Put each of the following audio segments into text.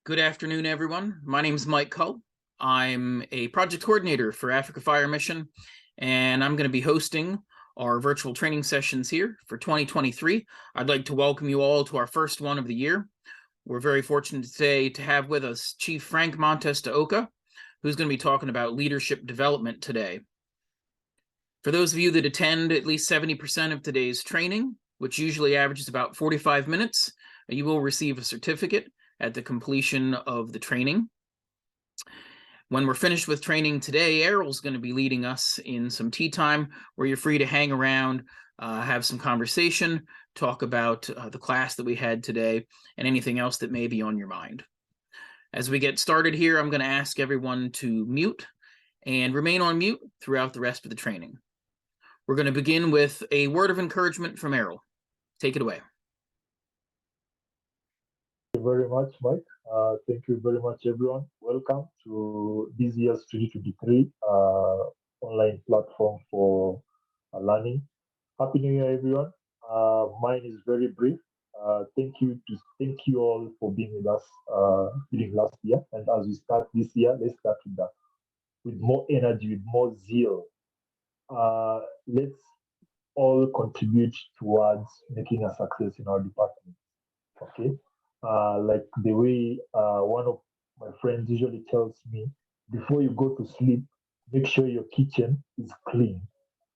Good afternoon, everyone. My name is Mike Cull. I'm a project coordinator for Africa Fire Mission, and I'm going to be hosting our virtual training sessions here for 2023. I'd like to welcome you all to our first one of the year. We're very fortunate today to have with us Chief Frank Montes de Oca, who's going to be talking about leadership development today. For those of you that attend at least 70% of today's training, which usually averages about 45 minutes, you will receive a certificate at the completion of the training. When we're finished with training today, Errol's going to be leading us in some tea time where you're free to hang around, have some conversation, talk about the class that we had today, and anything else that may be on your mind. As we get started here, I'm going to ask everyone to mute and remain on mute throughout the rest of the training. We're going to begin with a word of encouragement from Errol. Take it away. Thank you very much, Mike. Thank you very much, everyone. Welcome to this year's 2023 online platform for learning. Happy New Year, everyone. Mine is very brief. Thank you all for being with us during last year. And as we start this year, let's start with that, with more energy, with more zeal. Let's all contribute towards making a success in our department. Okay. Like the way one of my friends usually tells me, before you go to sleep, make sure your kitchen is clean.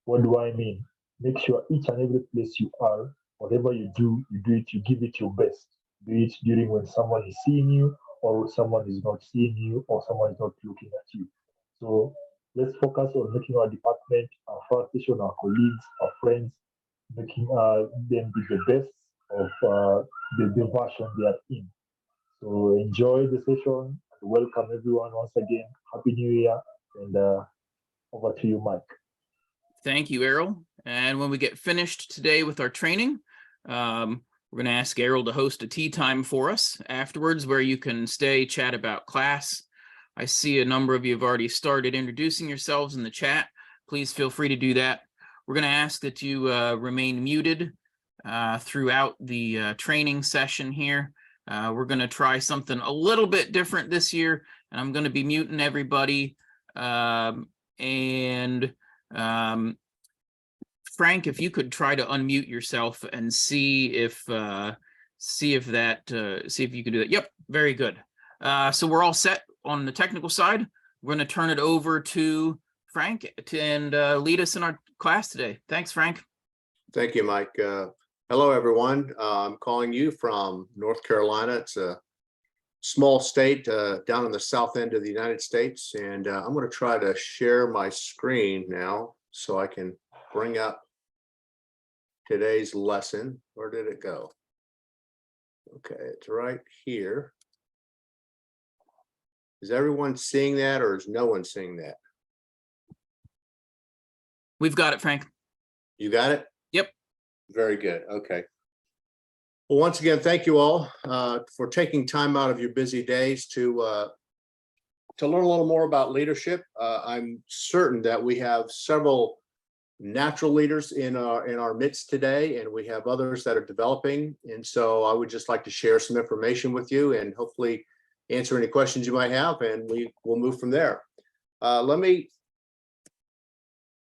What do I mean? Make sure each and every place you are, whatever you do it, you give it your best. Do it during when someone is seeing you, or someone is not seeing you, or someone is not looking at you. So let's focus on making our department, our fire station, our colleagues, our friends, making them be the best of the version they are in. So enjoy the session. Welcome everyone once again. Happy New Year, and over to you, Mike. Thank you, Errol. And when we get finished today with our training, we're going to ask Errol to host a tea time for us afterwards where you can stay, chat about class. I see a number of you have already started introducing yourselves in the chat. Please feel free to do that. We're going to ask that you remain muted throughout the training session here. We're going to try something a little bit different this year, and I'm going to be muting everybody. Frank, if you could try to unmute yourself and see if you can do that. Yep, very good. So we're all set on the technical side. We're going to turn it over to Frank and lead us in our class today. Thanks, Frank. Thank you, Mike. Hello, everyone. I'm calling you from North Carolina. It's a small state down in the south end of the United States. And I'm going to try to share my screen now so I can bring up today's lesson. Where did it go? Okay, it's right here. Is everyone seeing that, or is no one seeing that? We've got it, Frank. You got it? Yep. Very good. Okay. Well, once again, thank you all for taking time out of your busy days to learn a little more about leadership. I'm certain that we have several natural leaders in our midst today, and we have others that are developing. And so I would just like to share some information with you and hopefully answer any questions you might have, and we will move from there. Let me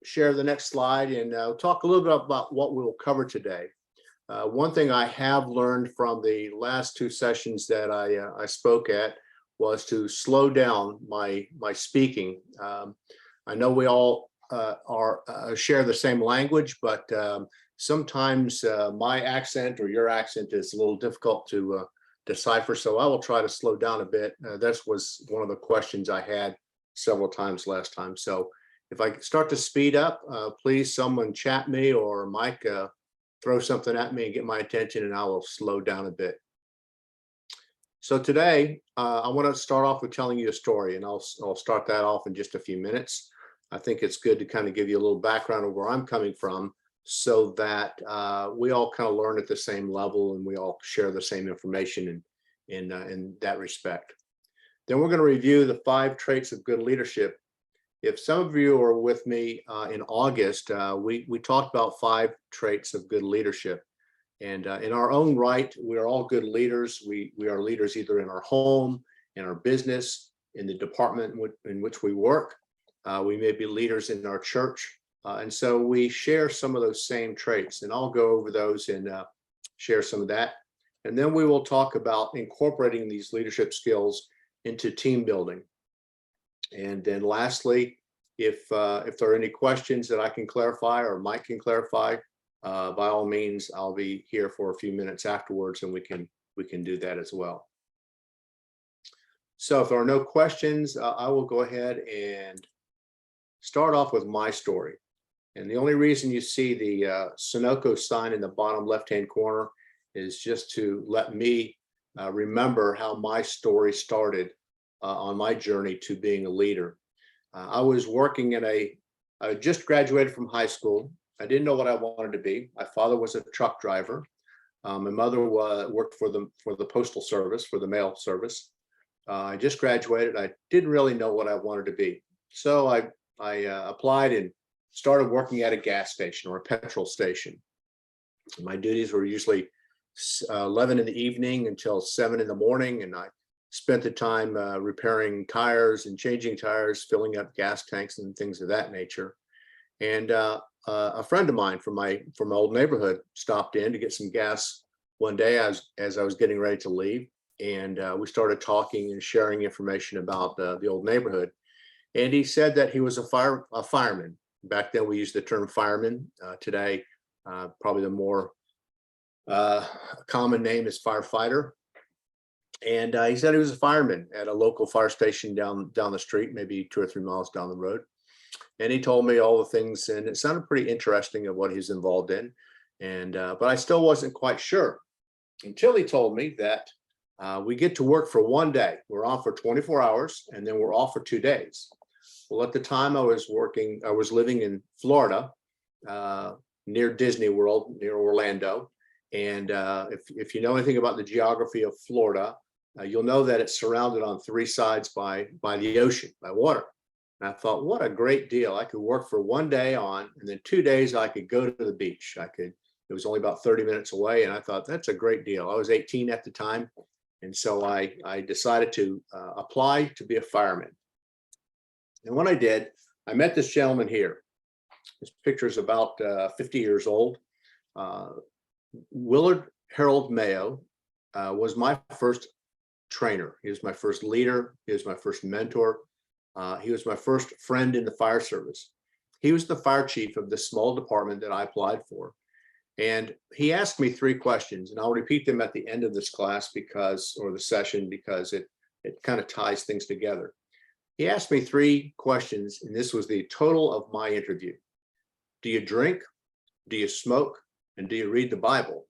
share the next slide and talk a little bit about what we'll cover today. One thing I have learned from the last two sessions that I spoke at was to slow down my speaking. I know we all share the same language, but sometimes my accent or your accent is a little difficult to decipher, so I will try to slow down a bit. That was one of the questions I had several times last time. So if I start to speed up, please someone chat me or Mike throw something at me and get my attention, and I will slow down a bit. So today, I want to start off with telling you a story, and I'll start that off in just a few minutes. I think it's good to kind of give you a little background of where I'm coming from so that we all kind of learn at the same level and we all share the same information in that respect. Then we're going to review the 5 traits of good leadership. If some of you are with me in August, we talked about 5 traits of good leadership. And in our own right, we are all good leaders. We are leaders either in our home, in our business, in the department in which we work. We may be leaders in our church. And so we share some of those same traits, and I'll go over those and share some of that. And then we will talk about incorporating these leadership skills into team building. And then lastly, if there are any questions that I can clarify or Mike can clarify, by all means, I'll be here for a few minutes afterwards, and we can do that as well. So if there are no questions, I will go ahead and start off with my story. And the only reason you see the Sunoco sign in the bottom left-hand corner is just to let me remember how my story started on my journey to being a leader. I was working I just graduated from high school. I didn't know what I wanted to be. My father was a truck driver. My mother worked for the postal service, for the mail service. I just graduated. I didn't really know what I wanted to be. So I applied and started working at a gas station or a petrol station. My duties were usually 11 in the evening until 7 in the morning. And I spent the time repairing tires and changing tires, filling up gas tanks and things of that nature. And a friend of mine from my old neighborhood stopped in to get some gas one day as I was getting ready to leave. And we started talking and sharing information about the old neighborhood. And he said that he was a fireman. Back then we used the term fireman. Today, probably the more common name is firefighter. And he said he was a fireman at a local fire station down the street, maybe 2 or 3 miles down the road. And he told me all the things, and it sounded pretty interesting of what he's involved in. And but I still wasn't quite sure until he told me that we get to work for one day. We're off for 24 hours, and then we're off for 2 days. Well, at the time I was living in Florida, near Disney World, near Orlando. And if you know anything about the geography of Florida, you'll know that it's surrounded on 3 sides by the ocean, by water. And I thought, what a great deal. I could work for 1 day on, and then 2 days I could go to the beach. It was only about 30 minutes away. And I thought, that's a great deal. I was 18 at the time. And so I decided to apply to be a fireman. And when I did, I met this gentleman here. This picture is about 50 years old. Willard Harold Mayo was my first trainer. He was my first leader. He was my first mentor. He was my first friend in the fire service. He was the fire chief of the small department that I applied for. And he asked me 3 questions, and I'll repeat them at the end of this class or the session, because it kind of ties things together. He asked me 3 questions, and this was the total of my interview. Do you drink? Do you smoke? And do you read the Bible?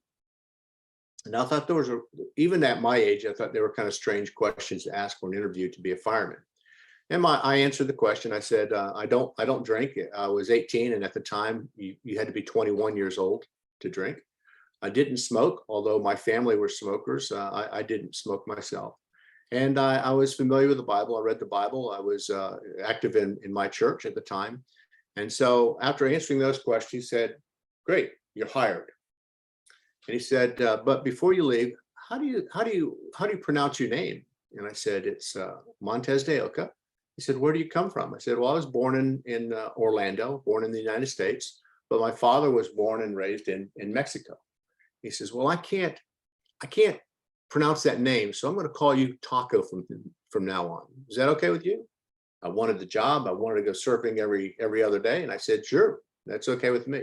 And I thought those were, even at my age, I thought they were kind of strange questions to ask for an interview to be a fireman. And I answered the question. I said, I don't drink. I was 18, and at the time you had to be 21 years old to drink. I didn't smoke, although my family were smokers. I didn't smoke myself. And I was familiar with the Bible. I read the Bible. I was active in my church at the time. And so after answering those questions, he said, great, you're hired. And he said, but before you leave, how do you pronounce your name? And I said, it's Montes de Oca. He said, where do you come from? I said, well, I was born in Orlando, born in the United States, but my father was born and raised in Mexico. He says, well, I can't pronounce that name, so I'm going to call you Taco from now on. Is that okay with you? I wanted the job. I wanted to go surfing every other day. And I said, sure, that's okay with me.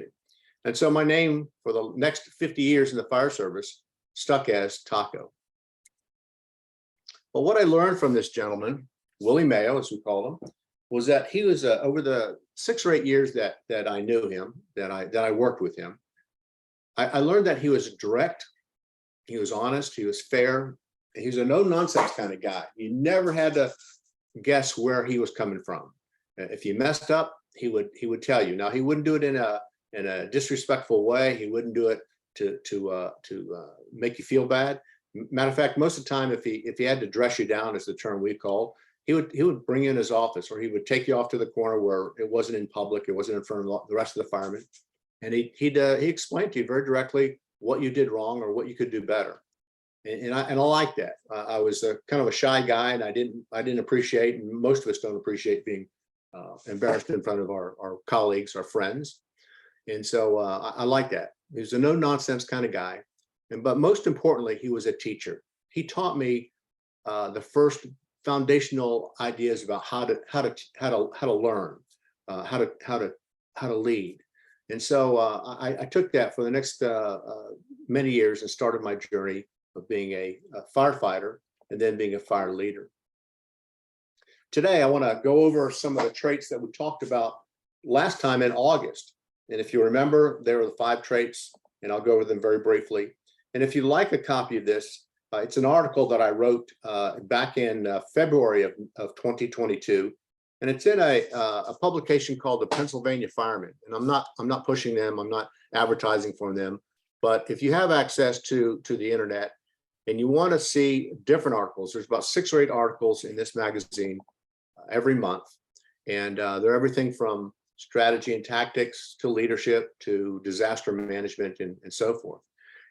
And so my name for the next 50 years in the fire service stuck as Taco. But what I learned from this gentleman, Willie Mayo, as we call him, was that he was over the 6 or 8 years that I knew him, that I worked with him, I learned that he was direct, he was honest, he was fair, he was a no-nonsense kind of guy. You never had to guess where he was coming from. If you messed up, he would tell you. Now, he wouldn't do it in a disrespectful way. He wouldn't do it to make you feel bad. Matter of fact, most of the time, if he had to dress you down, is the term we call, he would bring you in his office, or he would take you off to the corner where it wasn't in public, it wasn't in front of the rest of the firemen, and he explained to you very directly what you did wrong or what you could do better. And I like that. I was a kind of a shy guy, and I didn't appreciate, and most of us don't appreciate being embarrassed in front of our colleagues, our friends. And so I like that. He was a no nonsense kind of guy. But most importantly, he was a teacher. He taught me the first foundational ideas about how to learn, how to lead. And so I took that for the next many years and started my journey of being a firefighter and then being a fire leader. Today, I want to go over some of the traits that we talked about last time in August. And if you remember, there were the 5 traits, and I'll go over them very briefly. And if you'd like a copy of this, it's an article that I wrote back in February of 2022. And it's in a publication called the Pennsylvania Fireman. And I'm not pushing them, I'm not advertising for them. But if you have access to the internet and you want to see different articles, there's about 6 or 8 articles in this magazine every month. And they're everything from strategy and tactics to leadership to disaster management and so forth.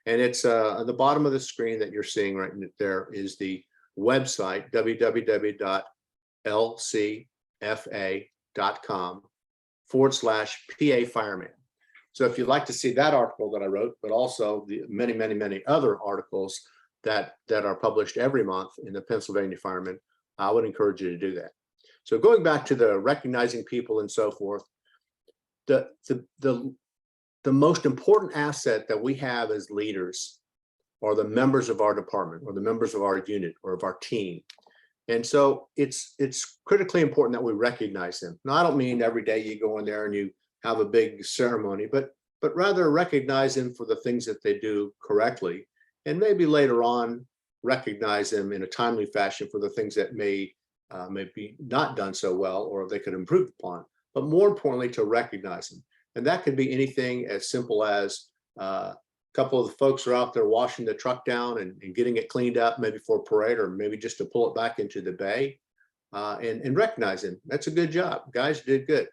And it's on the bottom of the screen that you're seeing right there is the website, www.lcfa.com/PA Fireman. So if you'd like to see that article that I wrote, but also the many other articles that are published every month in the Pennsylvania Fireman, I would encourage you to do that. So going back to the recognizing people and so forth, the most important asset that we have as leaders are the members of our department or the members of our unit or of our team. And so it's critically important that we recognize them. Now, I don't mean every day you go in there and you have a big ceremony, but rather recognize them for the things that they do correctly, and maybe later on recognize them in a timely fashion for the things that may be not done so well or they could improve upon, but more importantly, to recognize them. And that could be anything as simple as a couple of the folks are out there washing the truck down and getting it cleaned up, maybe for a parade or maybe just to pull it back into the bay and recognize them. That's a good job. Guys did good.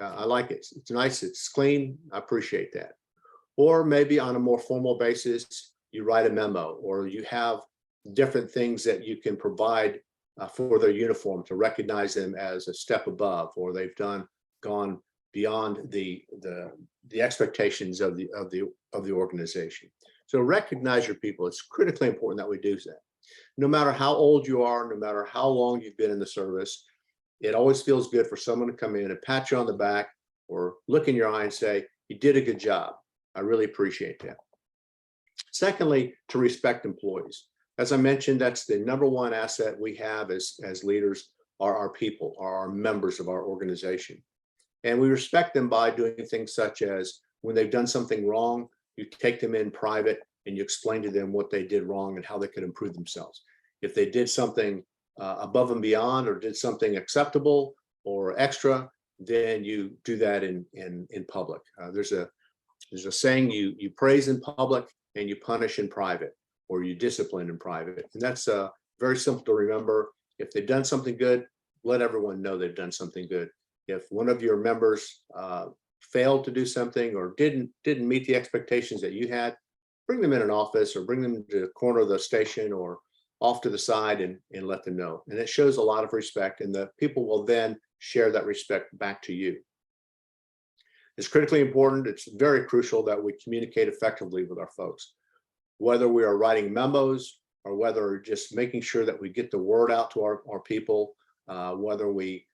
I like it. It's nice. It's clean. I appreciate that. Or maybe on a more formal basis, you write a memo or you have different things that you can provide for their uniform to recognize them as a step above, or they've gone beyond the expectations of the organization. So recognize your people. It's critically important that we do that. No matter how old you are, no matter how long you've been in the service, it always feels good for someone to come in and pat you on the back or look in your eye and say, you did a good job. I really appreciate that. Secondly, to respect employees. As I mentioned, that's the number one asset we have as leaders are our people, are our members of our organization. And we respect them by doing things such as when they've done something wrong, you take them in private and you explain to them what they did wrong and how they could improve themselves. If they did something above and beyond or did something acceptable or extra, then you do that in public. There's a saying, you praise in public and you punish in private, or you discipline in private. And that's very simple to remember. If they've done something good, let everyone know they've done something good. If one of your members failed to do something or didn't meet the expectations that you had, bring them in an office or bring them to the corner of the station or off to the side and let them know. And it shows a lot of respect, and the people will then share that respect back to you. It's critically important. It's very crucial that we communicate effectively with our folks, whether we are writing memos or whether just making sure that we get the word out to our people, whether we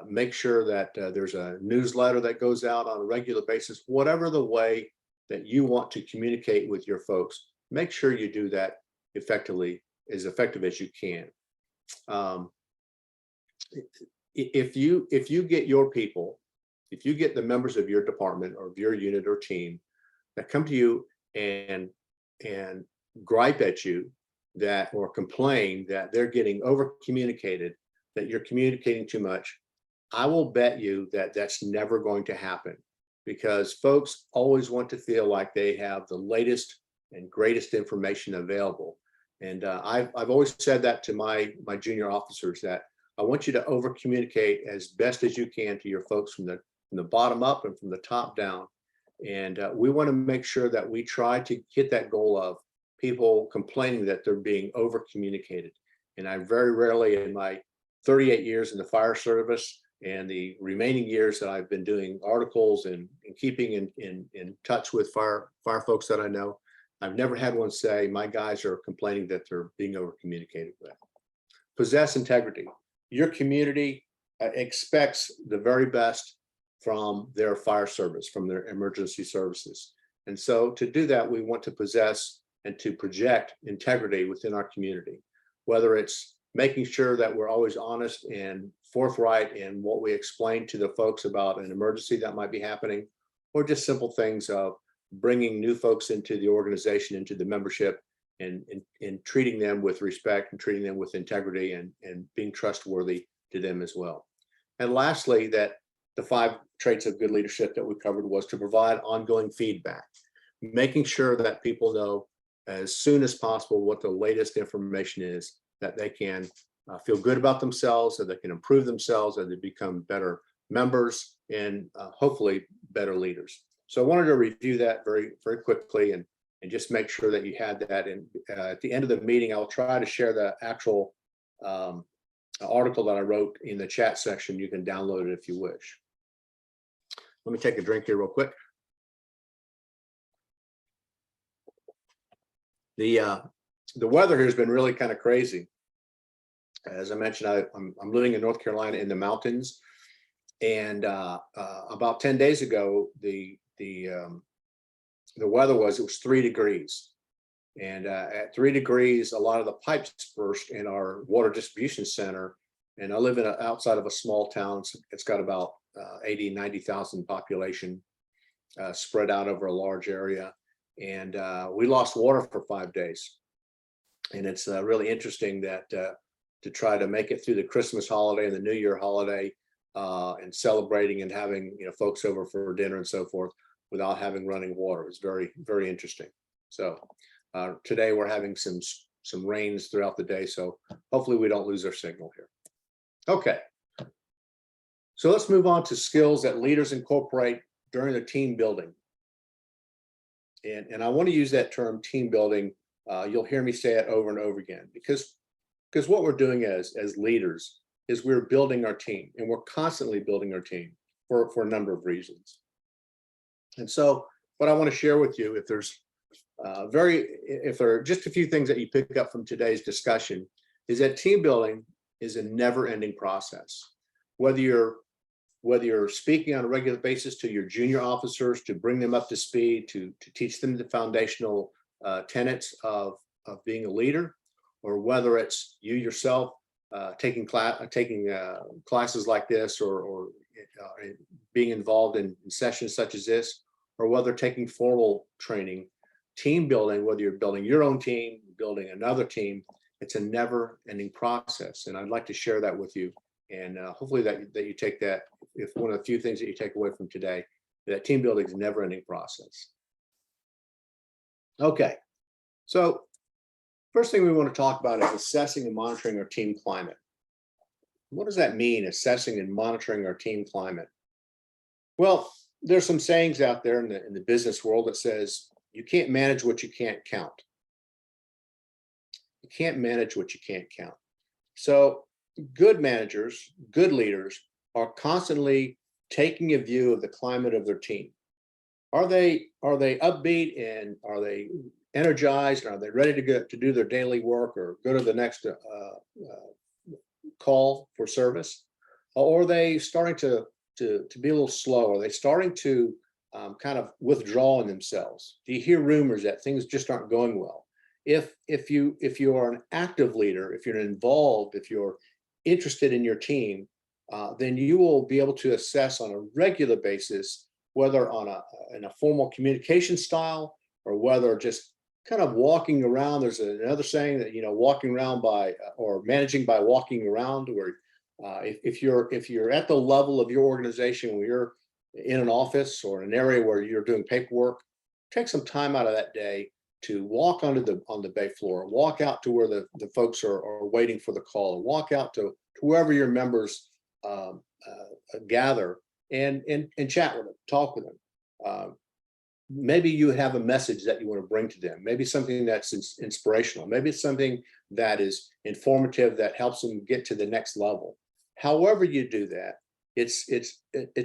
make sure that there's a newsletter that goes out on a regular basis, whatever the way that you want to communicate with your folks, make sure you do that effectively, as effective as you can. If you get your people, if you get the members of your department or of your unit or team that come to you and gripe at you that or complain that they're getting over communicated, that you're communicating too much, I will bet you that that's never going to happen, because folks always want to feel like they have the latest and greatest information available. And I've always said that to my junior officers, that I want you to over communicate as best as you can to your folks from the bottom up and from the top down. And we want to make sure that we try to hit that goal of people complaining that they're being over communicated. And I very rarely in my 38 years in the fire service and the remaining years that I've been doing articles and keeping in touch with fire folks that I know, I've never had one say my guys are complaining that they're being over communicated with. Possess integrity. Your community expects the very best from their fire service, from their emergency services. And so to do that, we want to possess and to project integrity within our community, whether it's making sure that we're always honest and forthright in what we explain to the folks about an emergency that might be happening, or just simple things of bringing new folks into the organization, into the membership, and treating them with respect and treating them with integrity and being trustworthy to them as well. And lastly, that the 5 traits of good leadership that we covered was to provide ongoing feedback, making sure that people know as soon as possible what the latest information is, that they can feel good about themselves, that they can improve themselves, that they become better members and hopefully better leaders. So I wanted to review that very, very quickly and just make sure that you had that. And at the end of the meeting, I'll try to share the actual article that I wrote in the chat section. You can download it if you wish. Let me take a drink here real quick. The weather here has been really kind of crazy. As I mentioned, I'm living in North Carolina in the mountains, and about 10 days ago, the weather was 3 degrees, and at 3 degrees, a lot of the pipes burst in our water distribution center. And I live outside of a small town. It's got about 80,000-90,000 population spread out over a large area, and we lost water for 5 days. And it's really interesting that to try to make it through the Christmas holiday and the New Year holiday and celebrating and having folks over for dinner and so forth without having running water is very, very interesting. So today we're having some rains throughout the day, so hopefully we don't lose our signal here. Okay, so let's move on to skills that leaders incorporate during their team building. And I want to use that term team building. You'll hear me say it over and over again, because what we're doing as leaders is we're building our team, and we're constantly building our team for a number of reasons. And so what I want to share with you, if there are just a few things that you pick up from today's discussion, is that team building is a never-ending process. Whether you're speaking on a regular basis to your junior officers to bring them up to speed, to teach them the foundational tenets of being a leader, or whether it's you yourself taking classes like this, or being involved in sessions such as this, or whether taking formal training, team building, whether you're building your own team, building another team, it's a never-ending process. And I'd like to share that with you. And hopefully that you take that, if one of the few things that you take away from today, that team building is a never-ending process. Okay, so first thing we want to talk about is assessing and monitoring our team climate. What does that mean, assessing and monitoring our team climate? Well, there's some sayings out there in the business world that says you can't manage what you can't count. You can't manage what you can't count. So good managers, good leaders are constantly taking a view of the climate of their team. Are they upbeat, and are they energized? And are they ready to do their daily work or go to the next call for service? Or are they starting to be a little slow? Are they starting to kind of withdraw in themselves? Do you hear rumors that things just aren't going well? If you are an active leader, if you're involved, if you're interested in your team, then you will be able to assess on a regular basis whether in a formal communication style, or whether just kind of walking around. There's another saying that walking around by or managing by walking around, where if you're at the level of your organization where you're in an office or an area where you're doing paperwork, take some time out of that day to walk on the bay floor, walk out to where the folks are waiting for the call, or walk out to wherever your members gather and chat with them, talk with them. maybe you have a message that you want to bring to them, maybe something that's inspirational, maybe it's something that is informative that helps them get to the next level. However you do that, it's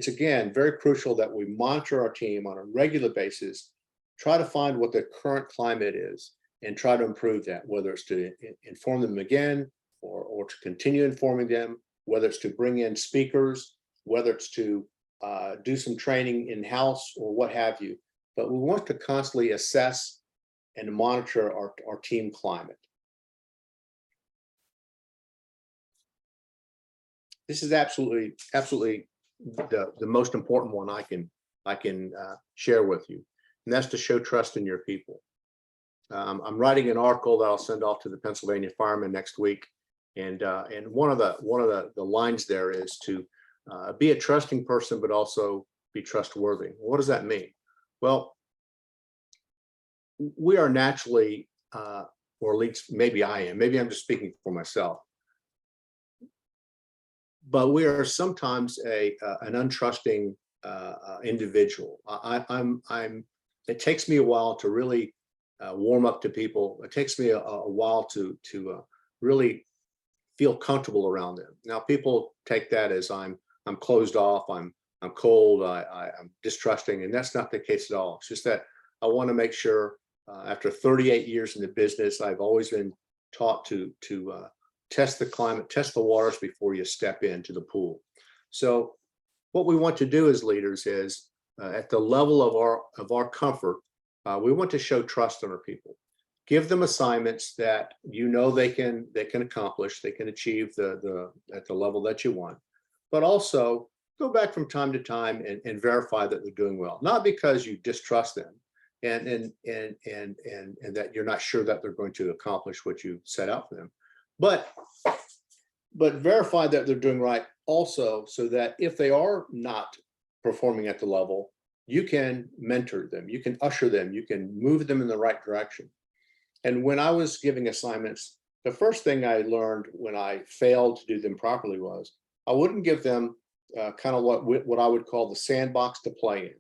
again very crucial that we monitor our team on a regular basis, try to find what the current climate is and try to improve that, whether it's to inform them again or to continue informing them, whether it's to bring in speakers, whether it's to do some training in-house or what have you. But we want to constantly assess and monitor our team climate. This is absolutely the most important one I can share with you, and that's to show trust in your people. I'm writing an article that I'll send off to the Pennsylvania firemen next week, and one of the lines there is to be a trusting person, but also be trustworthy. What does that mean? Well, we are naturally, or at least maybe I am, maybe I'm just speaking for myself, but we are sometimes an untrusting individual. It takes me a while to really warm up to people. It takes me a while to really feel comfortable around them. Now, people take that as I'm closed off, I'm cold, I'm distrusting, and that's not the case at all. It's just that I want to make sure. After 38 years in the business, I've always been taught to test the climate, test the waters before you step into the pool. So what we want to do as leaders is at the level of our comfort, we want to show trust in our people. Give them assignments that they can accomplish, they can achieve at the level that you want, but also go back from time to time and verify that they're doing well. Not because you distrust them and that you're not sure that they're going to accomplish what you set out for them, but verify that they're doing right also, so that if they are not performing at the level, you can mentor them, you can usher them, you can move them in the right direction. And when I was giving assignments, the first thing I learned when I failed to do them properly was I wouldn't give them kind of what I would call the sandbox to play in.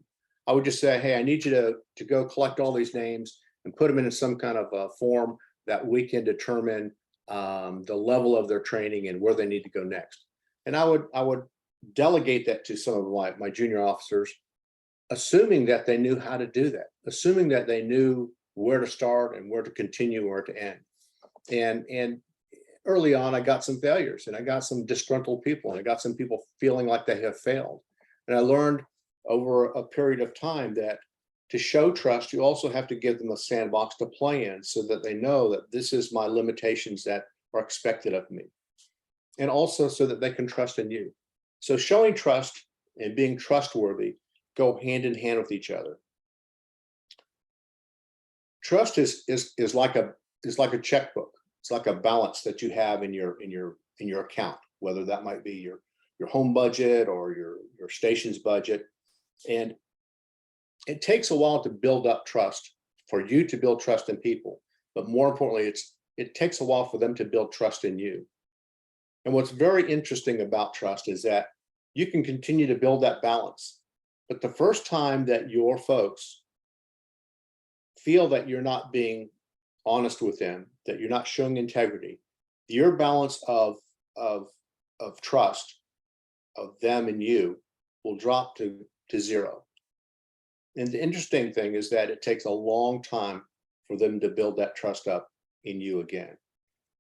I would just say, hey, I need you to go collect all these names and put them into some kind of a form that we can determine the level of their training and where they need to go next. And I would delegate that to some of my junior officers, assuming that they knew how to do that, assuming that they knew where to start and where to continue, where to end. And early on, I got some failures and I got some disgruntled people and I got some people feeling like they have failed. And I learned over a period of time that to show trust, you also have to give them a sandbox to play in so that they know that this is my limitations that are expected of me. And also so that they can trust in you. So showing trust and being trustworthy go hand in hand with each other. Trust is like a checkbook. It's like a balance that you have in your account, whether that might be your home budget or your station's budget. And it takes a while to build up trust, for you to build trust in people. But more importantly, it takes a while for them to build trust in you. And what's very interesting about trust is that you can continue to build that balance. But the first time that your folks feel that you're not being honest with them, that you're not showing integrity, your balance of trust of them and you will drop to zero. And the interesting thing is that it takes a long time for them to build that trust up in you again.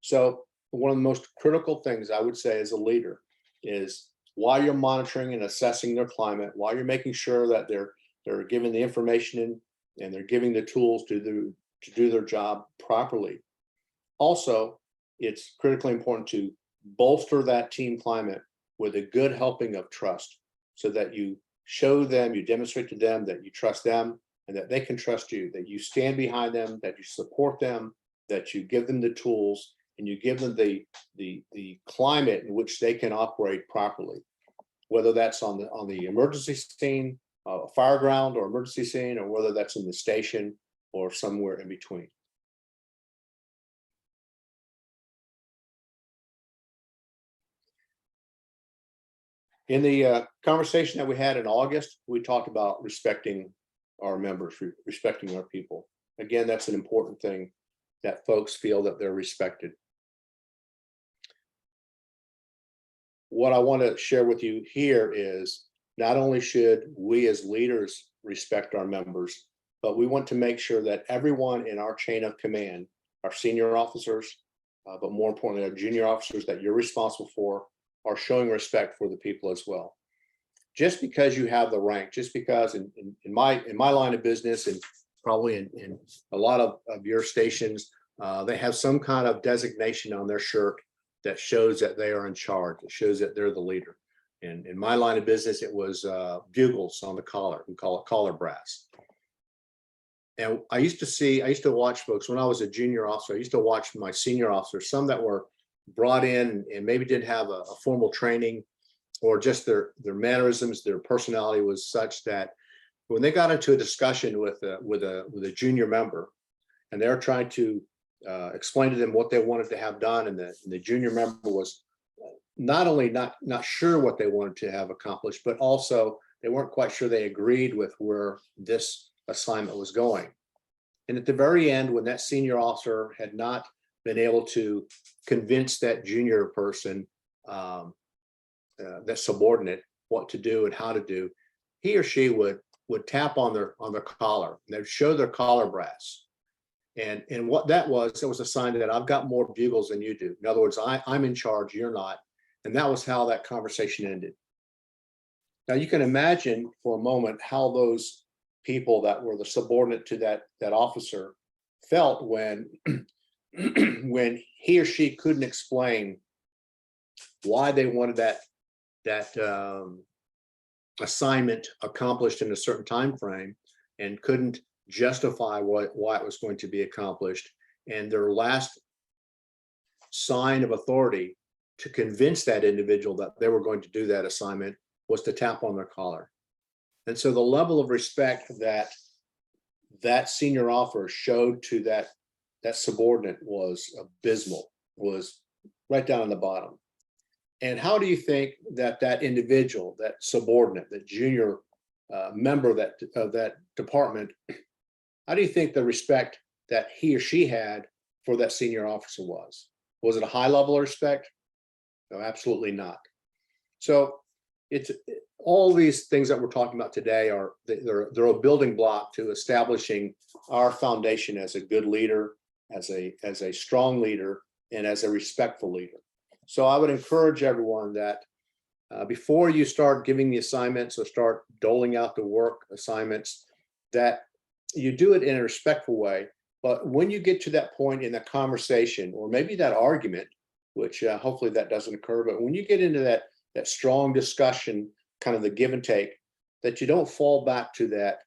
So one of the most critical things I would say as a leader is, while you're monitoring and assessing their climate, while you're making sure that they're giving the information and they're giving the tools to do their job properly. Also, it's critically important to bolster that team climate with a good helping of trust, so that you show them, you demonstrate to them that you trust them and that they can trust you, that you stand behind them, that you support them, that you give them the tools and you give them the climate in which they can operate properly, whether that's on the emergency scene, a fire ground or emergency scene, or whether that's in the station or somewhere in between. In the conversation that we had in August, we talked about respecting our members, respecting our people. Again, that's an important thing, that folks feel that they're respected. What I want to share with you here is not only should we as leaders respect our members, but we want to make sure that everyone in our chain of command, our senior officers, but more importantly, our junior officers that you're responsible for, are showing respect for the people as well. Just because you have the rank, just because in my line of business, and probably in a lot of your stations, they have some kind of designation on their shirt that shows that they are in charge. It shows that they're the leader. And in my line of business, it was bugles on the collar. We call it collar brass. And I used to watch folks when I was a junior officer. I used to watch my senior officers, some that were brought in and maybe didn't have a formal training, or just their mannerisms, their personality was such that when they got into a discussion with a junior member, and they're trying to explain to them what they wanted to have done, and the junior member was not only not sure what they wanted to have accomplished, but also they weren't quite sure they agreed with where this assignment was going. And at the very end, when that senior officer had not been able to convince that junior person, that subordinate, what to do and how to do, he or she would tap on their collar, and they'd show their collar brass. And what that was, it was a sign that I've got more bugles than you do. In other words, I'm in charge, you're not. And that was how that conversation ended. Now you can imagine for a moment how those people that were the subordinate to that officer felt when when he or she couldn't explain why they wanted that assignment accomplished in a certain time frame, and couldn't justify why it was going to be accomplished. And their last sign of authority to convince that individual that they were going to do that assignment was to tap on their collar. And so the level of respect that senior officer showed to that subordinate was abysmal, was right down on the bottom. And how do you think that individual, that subordinate, that junior member of that department, how do you think the respect that he or she had for that senior officer was? Was it a high level of respect? No, absolutely not. So it's all these things that we're talking about today they're a building block to establishing our foundation as a good leader, as a strong leader, and as a respectful leader. So I would encourage everyone that before you start giving the assignments or start doling out the work assignments, that you do it in a respectful way. But when you get to that point in the conversation, or maybe that argument, which hopefully that doesn't occur, but when you get into that strong discussion, kind of the give and take, that you don't fall back to that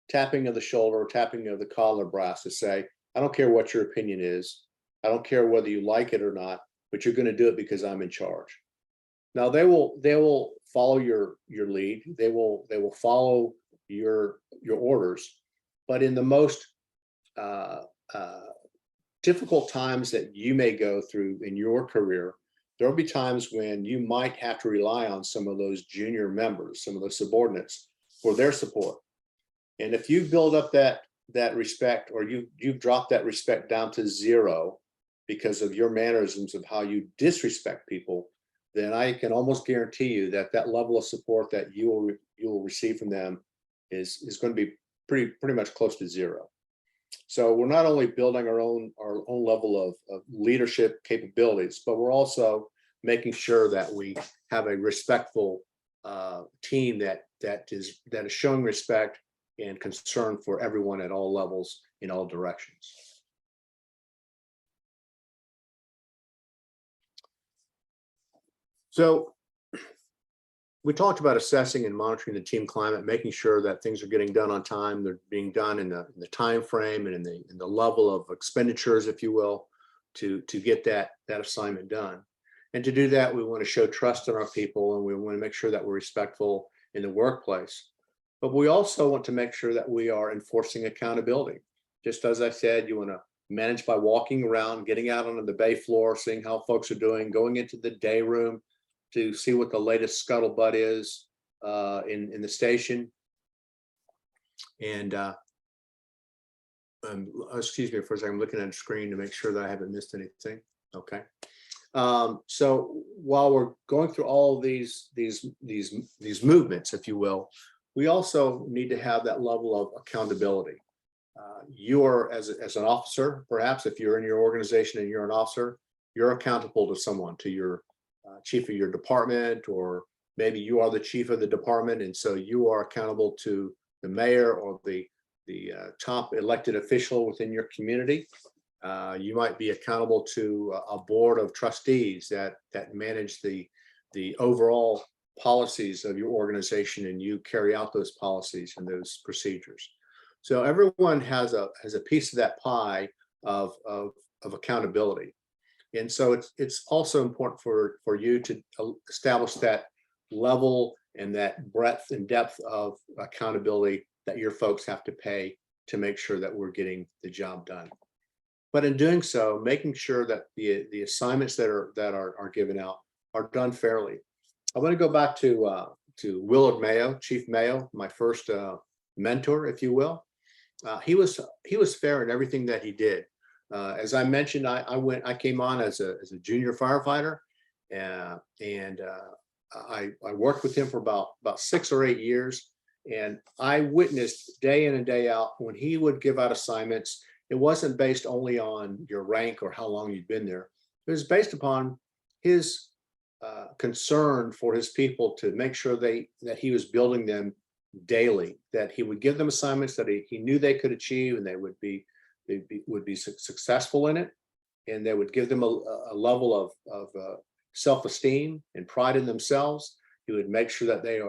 tapping of the shoulder or tapping of the collar brass to say, I don't care what your opinion is. I don't care whether you like it or not, but you're going to do it because I'm in charge. Now they will follow your lead. They will follow your orders, but in the most difficult times that you may go through in your career, there will be times when you might have to rely on some of those junior members, some of the subordinates, for their support. And if you build up that respect, or you've dropped that respect down to zero because of your mannerisms of how you disrespect people, then I can almost guarantee you that level of support that you will receive from them is going to be pretty much close to zero. So we're not only building our own level of leadership capabilities, but we're also making sure that we have a respectful team that is showing respect and concern for everyone at all levels in all directions. So we talked about assessing and monitoring the team climate, making sure that things are getting done on time, they're being done in the time frame and in the level of expenditures, if you will, to get that assignment done. And to do that, we want to show trust in our people, and we want to make sure that we're respectful in the workplace. But we also want to make sure that we are enforcing accountability. Just as I said, you want to manage by walking around, getting out onto the bay floor, seeing how folks are doing, going into the day room to see what the latest scuttlebutt is in the station. And excuse me for a second, I'm looking at the screen to make sure that I haven't missed anything. Okay. So while we're going through all these movements, if you will, we also need to have that level of accountability. You are, as an officer, perhaps if you're in your organization and you're an officer, you're accountable to someone, to your chief of your department, or maybe you are the chief of the department, and so you are accountable to the mayor or the top elected official within your community. You might be accountable to a board of trustees that manage the overall policies of your organization, and you carry out those policies and those procedures. So everyone has a piece of that pie of accountability. And so it's also important for you to establish that level and that breadth and depth of accountability that your folks have to pay to make sure that we're getting the job done. But in doing so, making sure that the assignments that are given out are done fairly. I want to go back to Willard Mayo, Chief Mayo, my first mentor, if you will. He was fair in everything that he did. As I mentioned, I came on as a junior firefighter, and I worked with him for about 6 or 8 years, and I witnessed day in and day out when he would give out assignments. It wasn't based only on your rank or how long you'd been there. It was based upon his concern for his people, to make sure that he was building them daily, that he would give them assignments that he knew they could achieve, and they would be successful in it, and they would give them a level of self-esteem and pride in themselves. He would make sure that they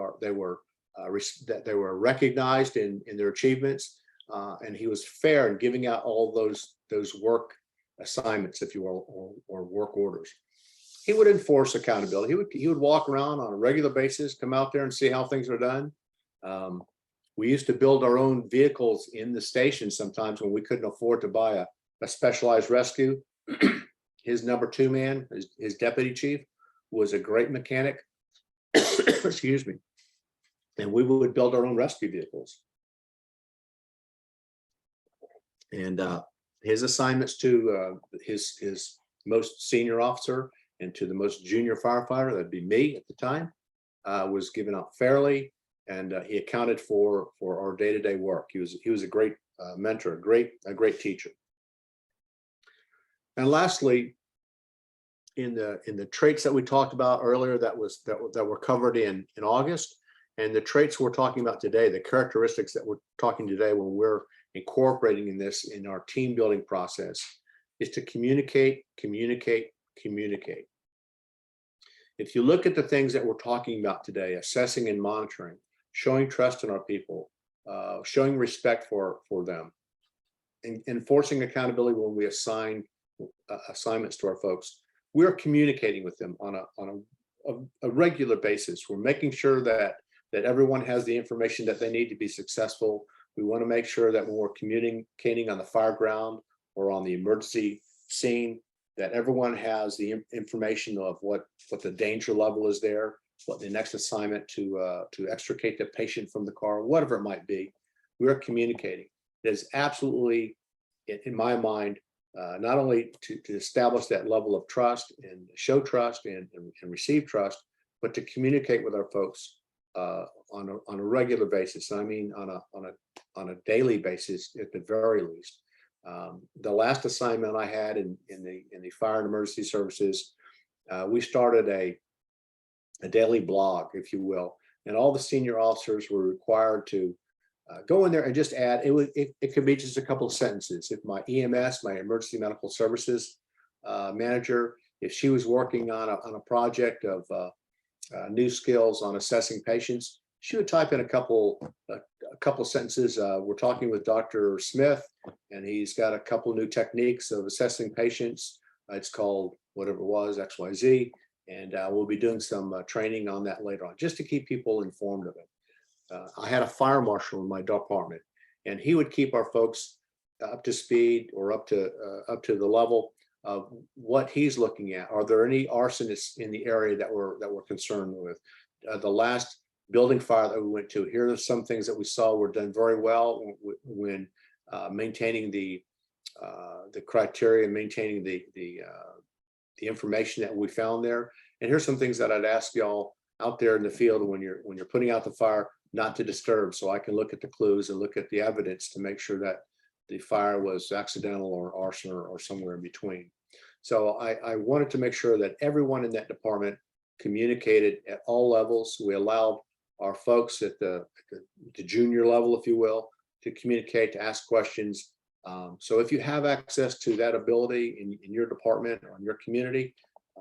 were recognized in their achievements, and he was fair in giving out all those work assignments, if you will, or work orders. He would enforce accountability. He would walk around on a regular basis, come out there and see how things are done. We used to build our own vehicles in the station sometimes when we couldn't afford to buy a specialized rescue. His number 2 man, his deputy chief, was a great mechanic. Excuse me. And we would build our own rescue vehicles. And his assignments to his most senior officer and to the most junior firefighter, that'd be me at the time, was given out fairly, and he accounted for our day-to-day work. He was a great mentor, a great teacher. And lastly, in the traits that we talked about earlier, that were covered in August, and the traits we're talking about today, the characteristics that we're talking today when we're incorporating in our team building process, is to communicate. If you look at the things that we're talking about today, assessing and monitoring, showing trust in our people, showing respect for them, and enforcing accountability when we assign assignments to our folks, we're communicating with them on a regular basis. We're making sure that everyone has the information that they need to be successful. We want to make sure that when we're communicating on the fire ground or on the emergency scene, that everyone has the information of what the danger level is there, what the next assignment to extricate the patient from the car, whatever it might be. We're communicating. It is absolutely, in my mind, not only to establish that level of trust and show trust and receive trust, but to communicate with our folks on a regular basis. I mean, on a daily basis at the very least. The last assignment I had in the fire and emergency services, we started a daily blog, if you will, and all the senior officers were required to go in there and just add. It could be just a couple of sentences. If my EMS, my emergency medical services manager, if she was working on a project of new skills on assessing patients, she would type in a couple of sentences. We're talking with Dr. Smith, and he's got a couple new techniques of assessing patients. It's called whatever it was, XYZ, and we'll be doing some training on that later on, just to keep people informed of it. I had a fire marshal in my department, and he would keep our folks up to speed or up to the level of what he's looking at. Are there any arsonists in the area that we're concerned with? The building fire that we went to. Here are some things that we saw were done very well when maintaining the criteria, maintaining the information that we found there. And here's some things that I'd ask y'all out there in the field when you're putting out the fire, not to disturb, so I can look at the clues and look at the evidence to make sure that the fire was accidental or arson or somewhere in between. So I wanted to make sure that everyone in that department communicated at all levels. We allowed our folks at the junior level, if you will, to communicate, to ask questions. So if you have access to that ability in your department or in your community,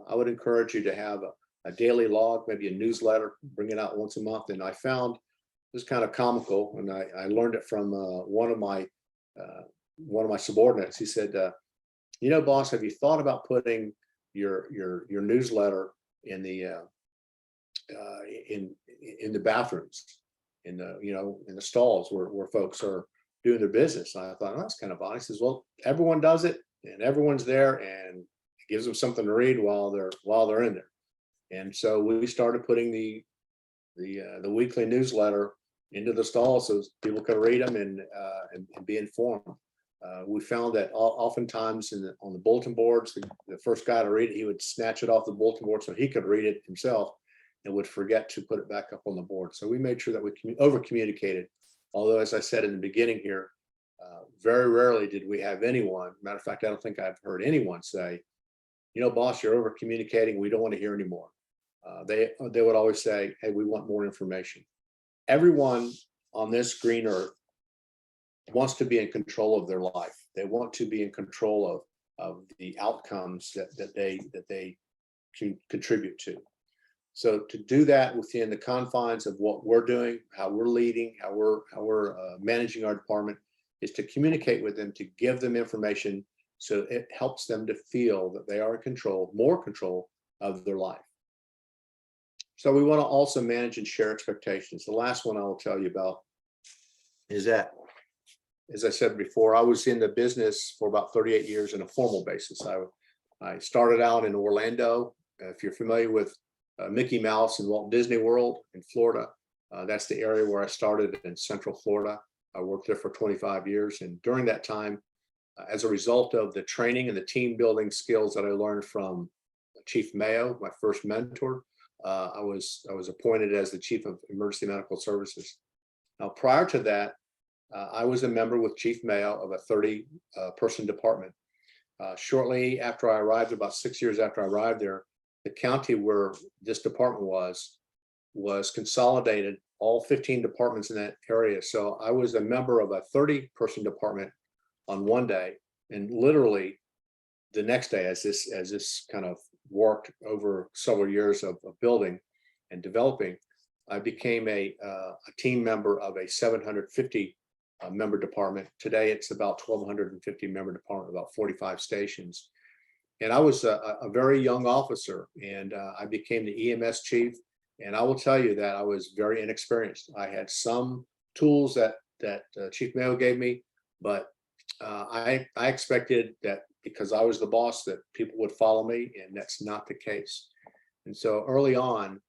I would encourage you to have a daily log, maybe a newsletter, bring it out once a month. And I found this kind of comical, and I learned it from one of my subordinates. He said, you know, boss, have you thought about putting your newsletter in the bathrooms, in the stalls where folks are doing their business? And I thought, oh, that's kind of odd. He says, well, everyone does it, and everyone's there, and it gives them something to read while they're in there. And so we started putting the weekly newsletter into the stalls so people could read them and be informed. We found that oftentimes on the bulletin boards, the first guy to read it, he would snatch it off the bulletin board so he could read it himself and would forget to put it back up on the board. So we made sure that we over communicated. Although, as I said in the beginning here, very rarely did we have anyone. Matter of fact, I don't think I've heard anyone say, you know, boss, you're over communicating. We don't want to hear anymore. They would always say, hey, we want more information. Everyone on this green earth wants to be in control of their life. They want to be in control of the outcomes that they can contribute to. So to do that within the confines of what we're doing, how we're leading, how we're managing our department, is to communicate with them, to give them information so it helps them to feel that they are in control, more control of their life. So we want to also manage and share expectations. The last one I will tell you about is that, as I said before, I was in the business for about 38 years on a formal basis. I started out in Orlando. If you're familiar with Mickey Mouse and Walt Disney World in Florida, that's the area where I started in Central Florida. I worked there for 25 years. And during that time, as a result of the training and the team building skills that I learned from Chief Mayo, my first mentor, I was appointed as the Chief of Emergency Medical Services. Now, prior to that, I was a member with Chief Mayo of a 30-person department. Shortly after I arrived, about 6 years after I arrived there, the county where this department was consolidated, all 15 departments in that area. So I was a member of a 30-person department on one day, and literally the next day, as this kind of worked over several years of building and developing, I became a team member of a 750 member department. Today, it's about 1,250 member department, about 45 stations. And I was a very young officer, and I became the EMS chief. And I will tell you that I was very inexperienced. I had some tools that Chief Mayo gave me, but I expected that because I was the boss that people would follow me, and that's not the case. And so early on,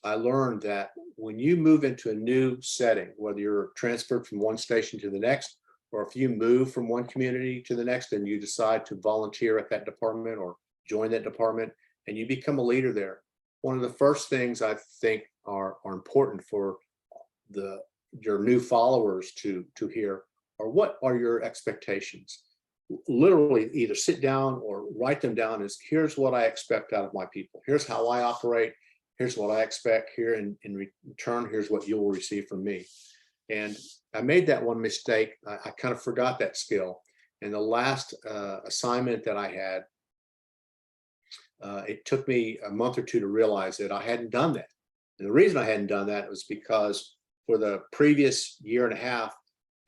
I learned that when you move into a new setting, whether you're transferred from one station to the next, or if you move from one community to the next and you decide to volunteer at that department or join that department and you become a leader there, one of the first things I think are important for your new followers to hear are, what are your expectations? Literally either sit down or write them down as, here's what I expect out of my people. Here's how I operate. Here's what I expect here. In return, here's what you will receive from me. And I made that one mistake. I kind of forgot that skill. And the last assignment that I had, it took me a month or two to realize that I hadn't done that. And the reason I hadn't done that was because for the previous year and a half,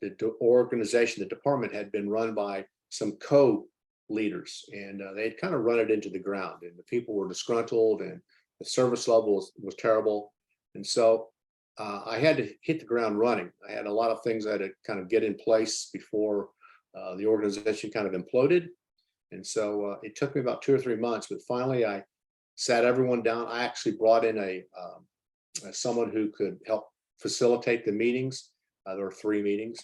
the organization, the department had been run by some co-leaders, and they had kind of run it into the ground, and the people were disgruntled and the service level was terrible. And so I had to hit the ground running. I had a lot of things I had to kind of get in place before the organization kind of imploded. And so it took me about 2 or 3 months, but finally I sat everyone down. I actually brought in a someone who could help facilitate the meetings. There were 3 meetings,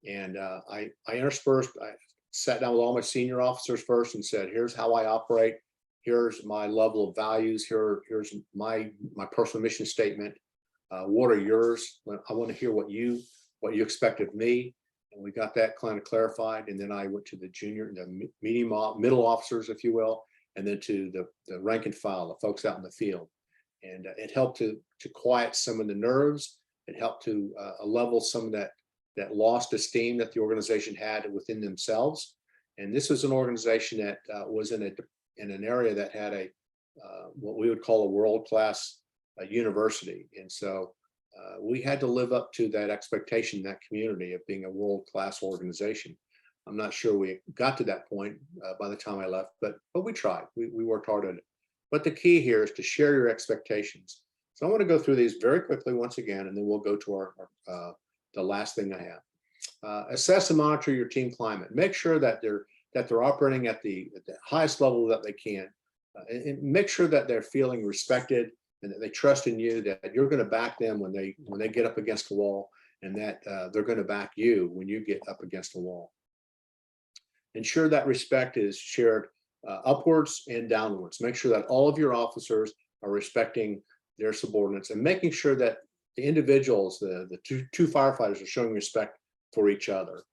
and I interspersed. I sat down with all my senior officers first and said, "Here's how I operate. Here's my level of values. Here's my personal mission statement. What are yours? I want to hear what you expect of me." And we got that kind of clarified. And then I went to the middle officers, if you will, and then to the rank and file, the folks out in the field. And it helped to quiet some of the nerves. It helped to level some of that lost esteem that the organization had within themselves. And this was an organization that was in an area that had a what we would call a world-class university. And so we had to live up to that expectation in that community of being a world-class organization. I'm not sure we got to that point by the time I left, but we tried. We worked hard at it. But the key here is to share your expectations. So I want to go through these very quickly once again, and then we'll go to the last thing I have. Assess and monitor your team climate. Make sure that they're operating at the highest level that they can, and make sure that they're feeling respected and that they trust in you, that you're going to back them when they get up against the wall, and that they're going to back you when you get up against the wall. Ensure that respect is shared upwards and downwards. Make sure that all of your officers are respecting their subordinates, and making sure that the individuals, the two firefighters, are showing respect for each other.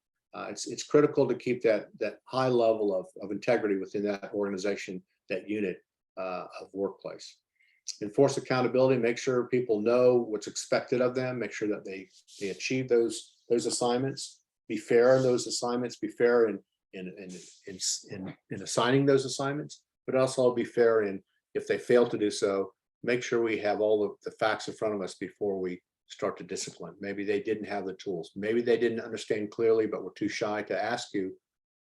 It's critical to keep that high level of integrity within that organization, that unit of workplace. Enforce accountability. Make sure people know what's expected of them. Make sure that they achieve those assignments. Be fair in those assignments. Be fair in assigning those assignments, but also be fair in, if they fail to do so, make sure we have all of the facts in front of us before we start to discipline. Maybe they didn't have the tools. Maybe they didn't understand clearly, but were too shy to ask you,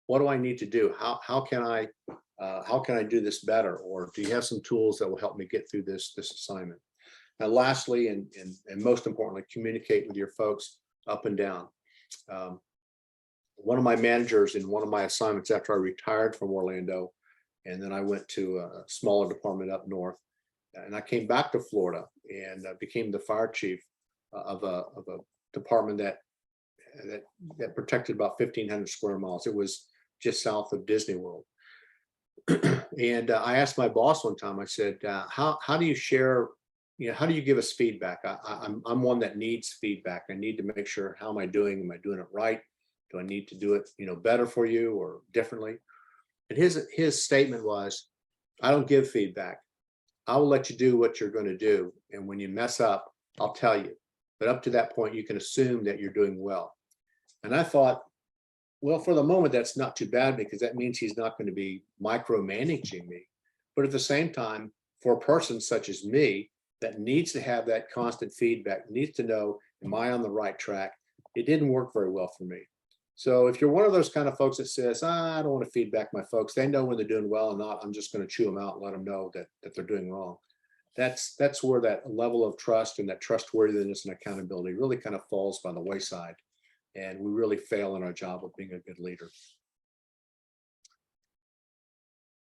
what do I need to do? How can I do this better? Or do you have some tools that will help me get through this assignment? And lastly, and most importantly, communicate with your folks up and down. One of my managers in one of my assignments after I retired from Orlando, and then I went to a smaller department up north, and I came back to Florida and became the fire chief of a department that protected about 1,500 square miles. It was just south of Disney World. And I asked my boss one time, I said, how do you share, how do you give us feedback? I'm one that needs feedback. I need to make sure, how am I doing? Am I doing it right? Do I need to do it, better for you or differently? And his statement was, I don't give feedback. I will let you do what you're going to do. And when you mess up, I'll tell you. But up to that point, you can assume that you're doing well. And I thought, well, for the moment, that's not too bad, because that means he's not going to be micromanaging me. But at the same time, for a person such as me that needs to have that constant feedback, needs to know, am I on the right track? It didn't work very well for me. So if you're one of those kind of folks that says, I don't want to feedback my folks, they know when they're doing well or not, I'm just going to chew them out and let them know that they're doing wrong. That's where that level of trust and that trustworthiness and accountability really kind of falls by the wayside. And we really fail in our job of being a good leader.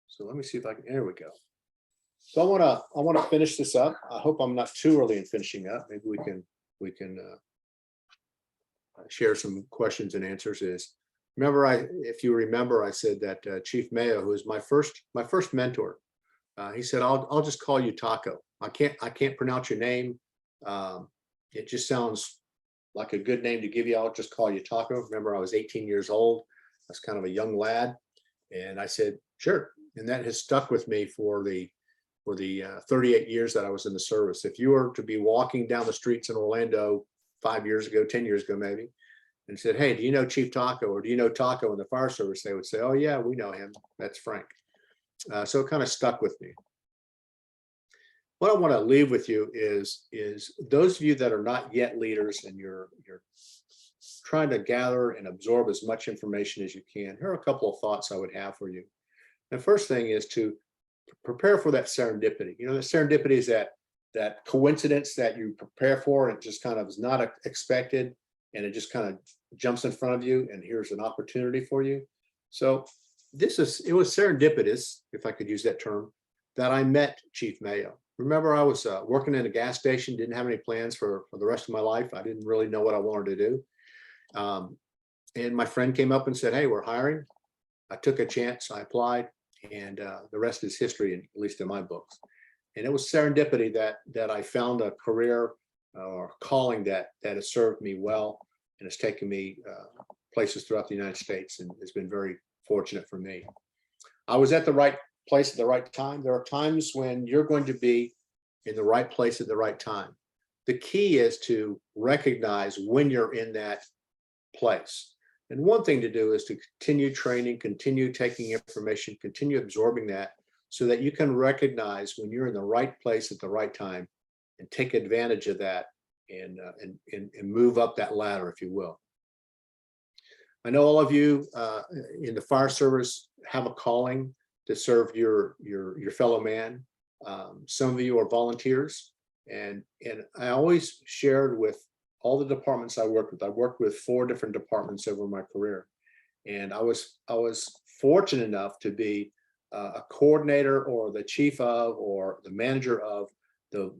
So let me see if I can, there we go. So I want to finish this up. I hope I'm not too early in finishing up. Maybe we can share some questions and answers. If you remember, I said that Chief Mayo, who is my first mentor, he said, I'll just call you Taco. I can't pronounce your name. It just sounds like a good name to give you. I'll just call you Taco. Remember, I was 18 years old. I was kind of a young lad. And I said, sure. And that has stuck with me for the 38 years that I was in the service. If you were to be walking down the streets in Orlando 5 years ago, 10 years ago, maybe, and said, hey, do you know Chief Taco, or do you know Taco in the fire service? They would say, oh yeah, we know him. That's Frank. So it kind of stuck with me. What I want to leave with you is those of you that are not yet leaders and you're trying to gather and absorb as much information as you can. Here are a couple of thoughts I would have for you. The first thing is to prepare for that serendipity. The serendipity is that coincidence that you prepare for, and it just kind of is not expected, and it just kind of jumps in front of you, and here's an opportunity for you. So it was serendipitous, if I could use that term, that I met Chief Mayo. Remember, I was working in a gas station, didn't have any plans for the rest of my life. I didn't really know what I wanted to do. And my friend came up and said, "Hey, we're hiring." I took a chance, I applied, and the rest is history, at least in my books. And it was serendipity that I found a career or calling that has served me well and has taken me places throughout the United States, and has been very fortunate for me. I was at the right place at the right time. There are times when you're going to be in the right place at the right time. The key is to recognize when you're in that place. And one thing to do is to continue training, continue taking information, continue absorbing that, so that you can recognize when you're in the right place at the right time and take advantage of that and move up that ladder, if you will. I know all of you in the fire service have a calling to serve your fellow man. Some of you are volunteers, and I always shared with all the departments I worked with. I worked with 4 different departments over my career, and I was fortunate enough to be a coordinator or the chief of or the manager of the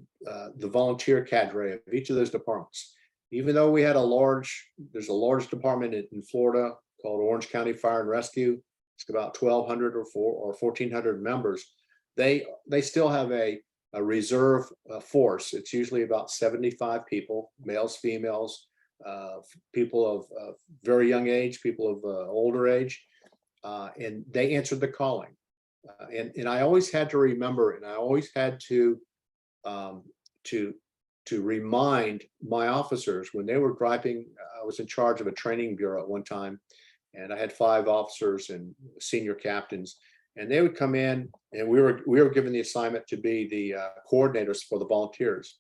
volunteer cadre of each of those departments. Even though we had there's a large department in Florida called Orange County Fire and Rescue. It's about 1,200 or 1,400 members. They still have a reserve force. It's usually about 75 people, males, females, people of very young age, people of older age, and they answered the calling. And I always had to remember, and I always had to remind my officers when they were driving. I was in charge of a training bureau at one time, and I had 5 officers and senior captains, and they would come in, and we were given the assignment to be the coordinators for the volunteers.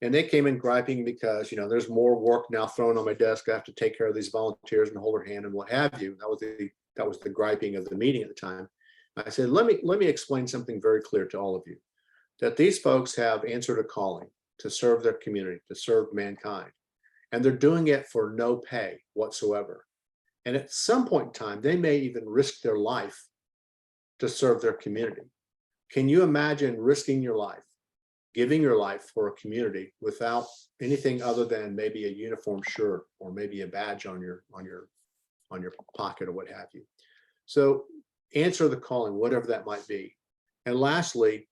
And they came in griping because, there's more work now thrown on my desk. I have to take care of these volunteers and hold their hand and what have you. That was the griping of the meeting at the time. I said, let me explain something very clear to all of you, that these folks have answered a calling to serve their community, to serve mankind, and they're doing it for no pay whatsoever. And at some point in time, they may even risk their life to serve their community. Can you imagine risking your life, giving your life for a community without anything other than maybe a uniform shirt or maybe a badge on your pocket or what have you? So answer the calling, whatever that might be. And lastly,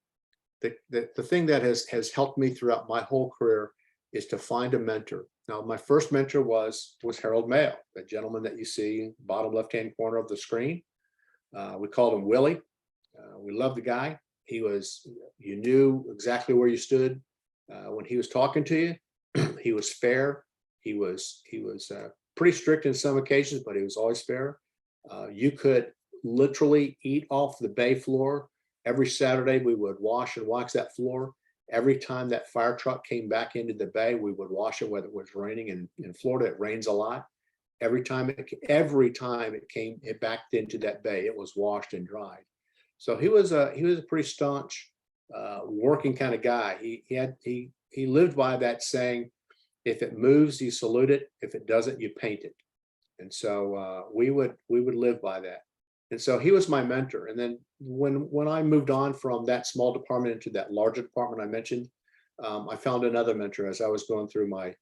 the thing that has helped me throughout my whole career is to find a mentor. Now, my first mentor was Harold Mayo, the gentleman that you see bottom left-hand corner of the screen. We called him Willie. We loved the guy. You knew exactly where you stood when he was talking to you. He was fair. He was pretty strict in some occasions, but he was always fair. You could literally eat off the bay floor. Every Saturday, we would wash and wax that floor. Every time that fire truck came back into the bay, we would wash it, whether it was raining. And in Florida, it rains a lot. Every time it came backed into that bay, it was washed and dried. So he was a pretty staunch, working kind of guy. He lived by that saying, if it moves, you salute it. If it doesn't, you paint it. And so we would live by that. And so he was my mentor. And then when I moved on from that small department into that larger department I mentioned, I found another mentor as I was going through my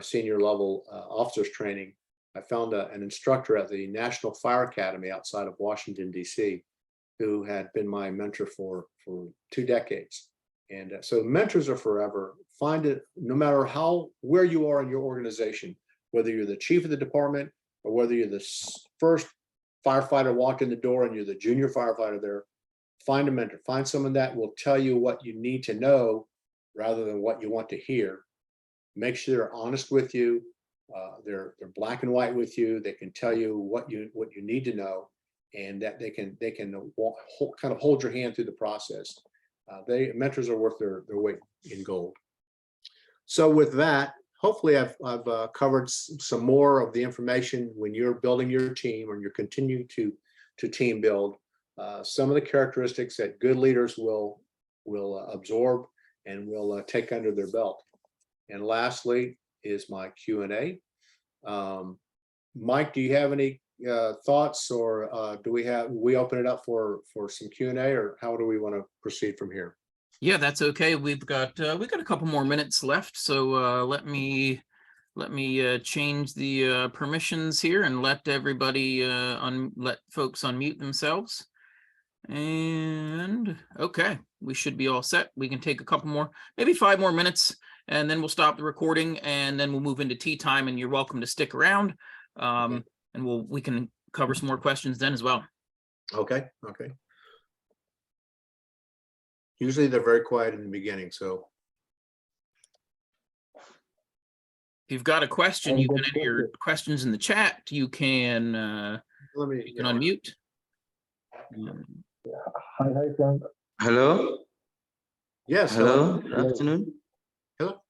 senior level officers training. I found an instructor at the National Fire Academy outside of Washington, D.C., who had been my mentor for 2 decades. And so mentors are forever. Find it no matter where you are in your organization, whether you're the chief of the department or whether you're the first firefighter walked in the door and you're the junior firefighter there. Find a mentor. Find someone that will tell you what you need to know rather than what you want to hear. Make sure they're honest with you. They're black and white with you. They can tell you what you need to know, and that they can kind of hold your hand through the process. Mentors are worth their weight in gold. So with that, hopefully I've covered some more of the information when you're building your team or you're continuing to team build. Some of the characteristics that good leaders will absorb and will take under their belt. And lastly is my Q&A. Mike, do you have any thoughts, or do we open it up for some Q&A, or how do we want to proceed from here? Yeah, that's okay. We've got a couple more minutes left, so let me change the permissions here and let everybody let folks unmute themselves. And okay, we should be all set. We can take a couple more, maybe 5 more minutes, and then we'll stop the recording, and then we'll move into tea time. And you're welcome to stick around, Okay. and we can cover some more questions then as well. Okay. Usually they're very quiet in the beginning, so. If you've got a question, I've you got can enter your questions in the chat. You can unmute. Hi, Frank. Hello. Yes. Hello. Good afternoon. Hello.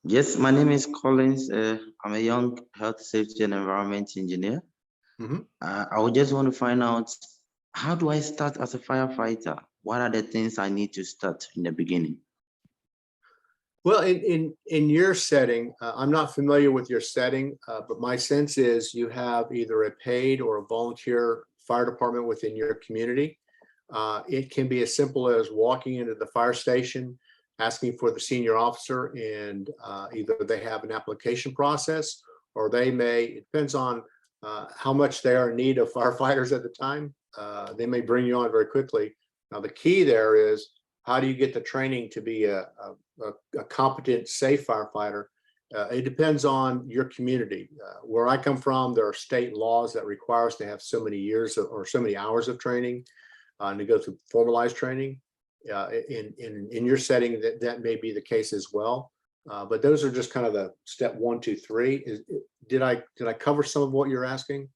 Yes, my name is Collins. I'm a young health, safety, and environment engineer. Mhm. I would just want to find out, how do I start as a firefighter? What are the things I need to start in the beginning? Well, in your setting, I'm not familiar with your setting, but my sense is you have either a paid or a volunteer fire department within your community. It can be as simple as walking into the fire station, asking for the senior officer, and either they have an application process, or they may, it depends on how much they are in need of firefighters at the time. They may bring you on very quickly. Now, the key there is, how do you get the training to be a competent, safe firefighter? It depends on your community. Where I come from, there are state laws that require us to have so many years or so many hours of training to go through formalized training. In your setting, that may be the case as well. But those are just kind of the step 1, 2, 3. Did I cover some of what you're asking?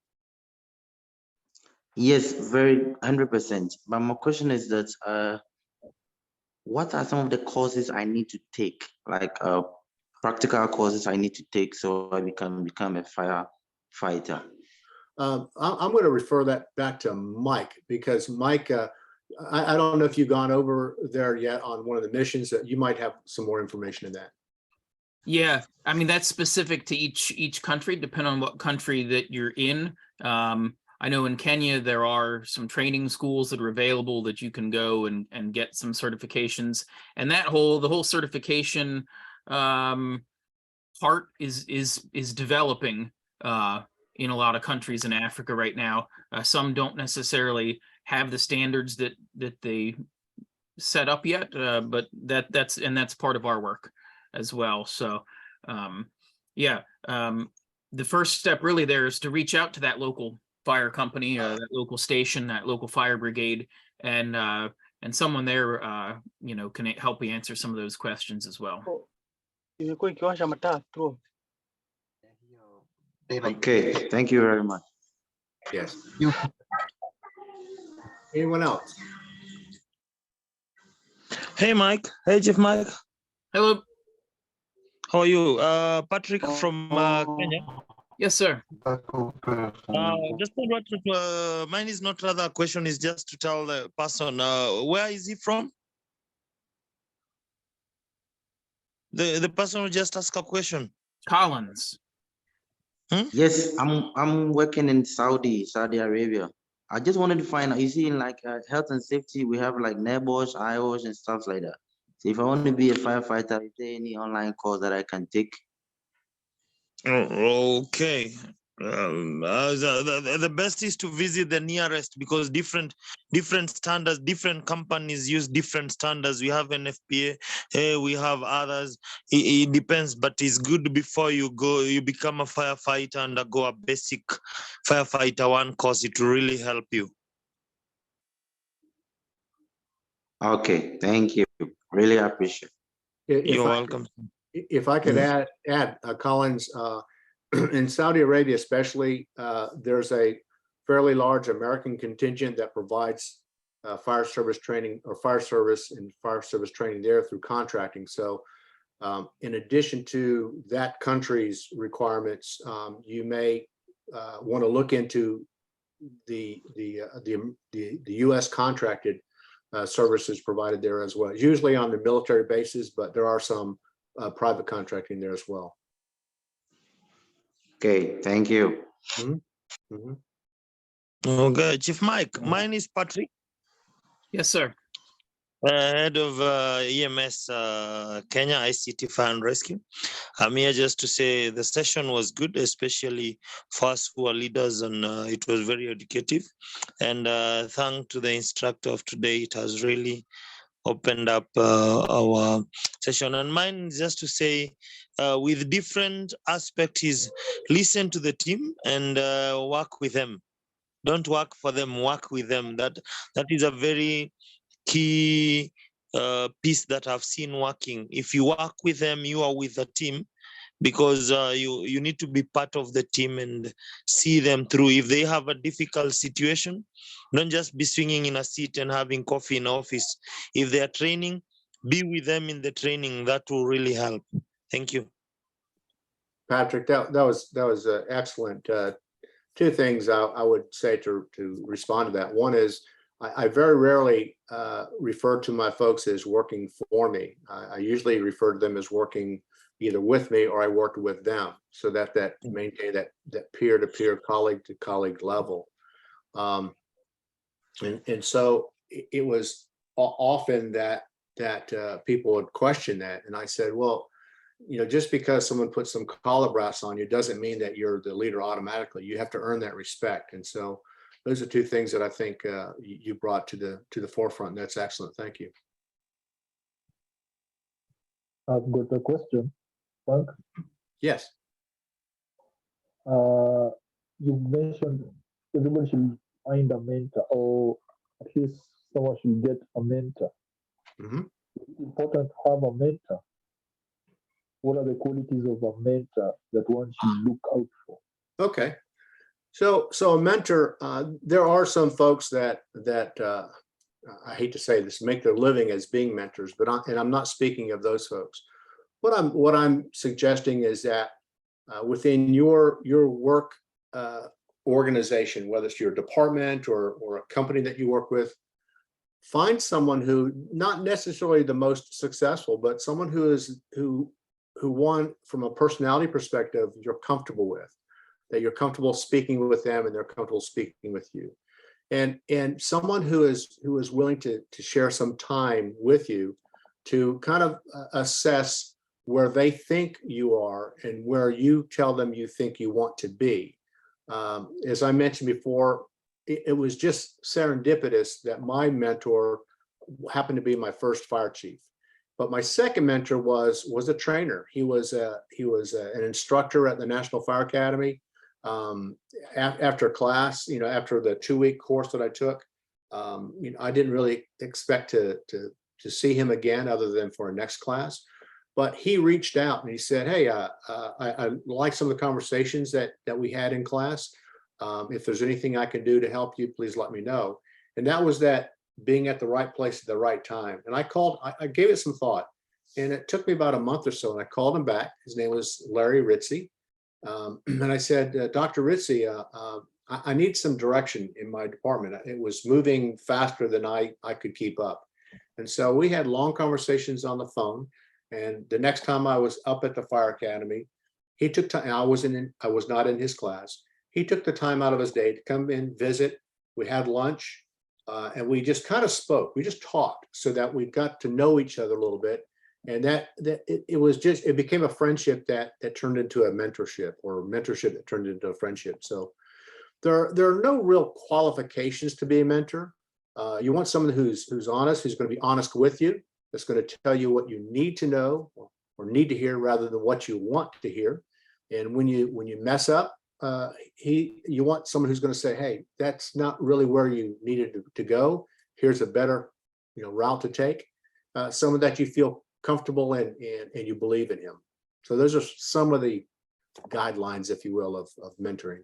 Yes, 100%. But my question is that what are some of the courses I need to take, like practical courses I need to take so I can become a firefighter? I'm going to refer that back to Mike, because Mike, I don't know if you've gone over there yet on one of the missions. That you might have some more information in that. Yeah, I mean, that's specific to each country, depending on what country that you're in. I know in Kenya there are some training schools that are available that you can go and get some certifications, and the whole certification part is developing in a lot of countries in Africa right now. Some don't necessarily have the standards that they set up yet, but that's part of our work as well. So the first step really there is to reach out to that local fire company, that local station, that local fire brigade, and someone there can help you answer some of those questions as well. Okay, thank you very much. Yes. Anyone else? Hey, Mike. Hey, Chief Mike. Hello. How are you? Patrick from Kenya. Yes, sir. Just what mine is not rather a question, is just to tell the person where is he from? The person will just ask a question. Collins. Yes, I'm working in Saudi Arabia. I just wanted to find out, you see, in like health and safety, we have like NEBOSH, IOSH, and stuff like that. So if I want to be a firefighter, is there any online course that I can take? Okay. The best is to visit the nearest, because different standards, different companies use different standards. We have NFPA, we have others. It depends, but it's good before you become a firefighter, undergo a basic firefighter 1 course. It will really help you. Okay, thank you. Really appreciate it. You're welcome. If I could add Collins, in Saudi Arabia especially, there's a fairly large American contingent that provides fire service training or fire service training there through contracting. So in addition to that country's requirements, you may want to look into the U.S. contracted services provided there as well, usually on the military bases, but there are some private contracting there as well. Okay, thank you. Okay, Chief Mike, mine is Patrick. Yes, sir. Head of EMS Kenya ICT Fire and Rescue. I'm here just to say the session was good, especially for us who are leaders, and it was very educative. And thanks to the instructor of today, it has really opened up our session. And mine is just to say, with different aspects, is listen to the team and work with them. Don't work for them, work with them. That is a very key piece that I've seen working. If you work with them, you are with the team, because you need to be part of the team and see them through. If they have a difficult situation, don't just be swinging in a seat and having coffee in office. If they are training, be with them in the training. That will really help. Thank you. Patrick, that was excellent. Two things I would say to respond to that. One is I very rarely refer to my folks as working for me. I usually refer to them as working either with me or I worked with them, so that maintain that peer-to-peer, colleague-to-colleague level. And so it was often that people would question that, and I said, well, just because someone puts some collar brass on you doesn't mean that you're the leader automatically. You have to earn that respect. And so those are two things that I think you brought to the forefront. That's excellent. Thank you. I've got a question, Frank. Yes. You mentioned everybody should find a mentor, or at least someone should get a mentor. Mm-hmm. It's important to have a mentor. What are the qualities of a mentor that one should look out for? Okay. So a mentor, there are some folks that I hate to say this, make their living as being mentors, but I'm not speaking of those folks. What I'm suggesting is that within your work organization, whether it's your department or a company that you work with, find someone who, not necessarily the most successful, but someone who one, from a personality perspective, you're comfortable with, that you're comfortable speaking with them and they're comfortable speaking with you. And someone who is willing to share some time with you to kind of assess where they think you are and where you tell them you think you want to be. As I mentioned before, it was just serendipitous that my mentor happened to be my first fire chief. But my second mentor was a trainer. He was an instructor at the National Fire Academy. After class, after the 2-week course that I took, I didn't really expect to see him again other than for a next class. But he reached out and he said, hey, I like some of the conversations that we had in class. If there's anything I can do to help you, please let me know. And that was that being at the right place at the right time. And I gave it some thought, and it took me about a month or so, and I called him back. His name was Larry Ritzie. And I said, Dr. Ritzie, I need some direction in my department. It was moving faster than I could keep up. And so we had long conversations on the phone. And the next time I was up at the Fire Academy, he took time. I was not in his class. He took the time out of his day to come in, visit. We had lunch. And we just kind of spoke. We just talked so that we got to know each other a little bit, and it became a friendship that turned into a mentorship, or a mentorship that turned into a friendship. So there are no real qualifications to be a mentor. You want someone who's honest, who's going to be honest with you, that's going to tell you what you need to know or need to hear rather than what you want to hear. And when you mess up, you want someone who's going to say, hey, that's not really where you needed to go. Here's a better route to take. Someone that you feel comfortable in and you believe in him. So those are some of the guidelines, if you will, of mentoring.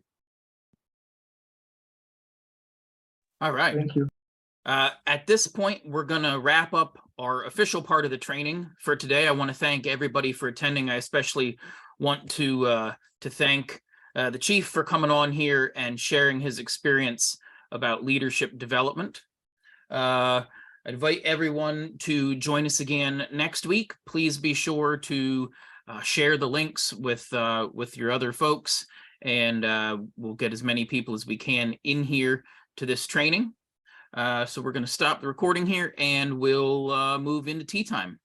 All right. Thank you. At this point, we're going to wrap up our official part of the training for today. I want to thank everybody for attending. I especially want to thank the chief for coming on here and sharing his experience about leadership development. I invite everyone to join us again next week. Please be sure to share the links with your other folks, and we'll get as many people as we can in here to this training. So we're going to stop the recording here and we'll move into tea time.